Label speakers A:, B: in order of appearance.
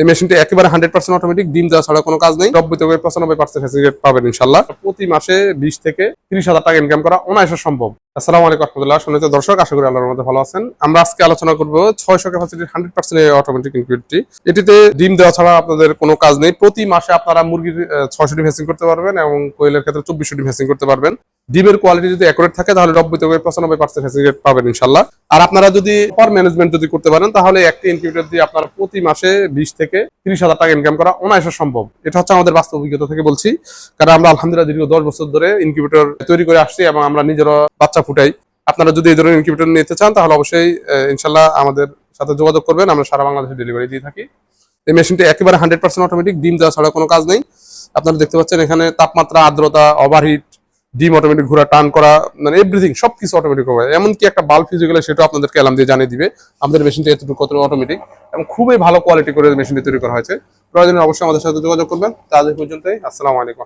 A: এই মেশিনটি একেবারে 100% অটোমেটিক, ডিম দেওয়া ছাড়া কোনো কাজ নেই। 90 থেকে 95% ফ্যাসিলিটি পাবেন ইনশাআল্লাহ। প্রতি মাসে 20 থেকে 30,000 টাকা ইনকাম করা অনায়াসে সম্ভব। আসসালামু আলাইকুম রাহমাতুল্লাহ। সম্মানিত দর্শক, আশা করি আল্লাহর রহমতে ভালো আছেন। আমরা আজকে আলোচনা করব 600 ক্যাপাসিটির 100% অটোমেটিক ইনকিউবেটরটি। এটিতে ডিম দেওয়া ছাড়া আপনাদের কোনো কাজ নেই। প্রতি মাসে আপনারা মুরগির 600 ডিম হ্যাচিং করতে পারবেন এবং কোয়েলের ক্ষেত্রে 2400 ডিম হ্যাচিং করতে পারবেন। ডিমের কোয়ালিটি যদি অ্যাকুরেট থাকে তাহলে 90 থেকে 95% ফ্যাসিলিটি পাবেন ইনশাআল্লাহ। আর আপনারা যদি প্রপার ম্যানেজমেন্ট যদি করতে পারেন তাহলে একটি ইনকিউবেটর দিয়ে আপনারা প্রতি মাসে 20 থেকে 30,000 টাকা ইনকাম করা অনায়াসে সম্ভব। এটা হচ্ছে আমাদের বাস্তব অভিজ্ঞতা থেকে বলছি, কারণ আমরা আলহামদুলিল্লাহ দীর্ঘ 10 বছর ধরে ইনকিউবেটর তৈরি করে আসছি এবং আমরা নিজেরা বাচ্চা ফুটাই। আপনারা যদি এই ধরনের ইনকিউবেটর নিতে চান তাহলে অবশ্যই ইনশাআল্লাহ আমাদের সাথে যোগাযোগ করবেন। আমরা সারা বাংলাদেশে ডেলিভারি দিয়ে থাকি। এই মেশিনটি একেবারে 100% অটোমেটিক, ডিম দেওয়া ছাড়া কোনো কাজ নেই। আপনারা দেখতে পাচ্ছেন এখানে তাপমাত্রা, আর্দ্রতা, ওভারহিট, ডিম অটোমেটিক ঘোরা, টার্ন করা, মানে এভরিথিং সবকিছু অটোমেটিক হবে। এমনকি একটা বাল্ব ফিউজ গেলে সেটাও আপনাদেরকে অ্যালার্ম দিয়ে জানিয়ে দিবে আমাদের মেশিনটি এতটুকু কত অটোমেটিক, এবং খুবই ভালো কোয়ালিটি করে মেশিনটি তৈরি করা হয়েছে। প্রয়োজনে অবশ্যই আমাদের সাথে যোগাযোগ করবেন। আজ এই পর্যন্তই। আসসালামু আলাইকুম।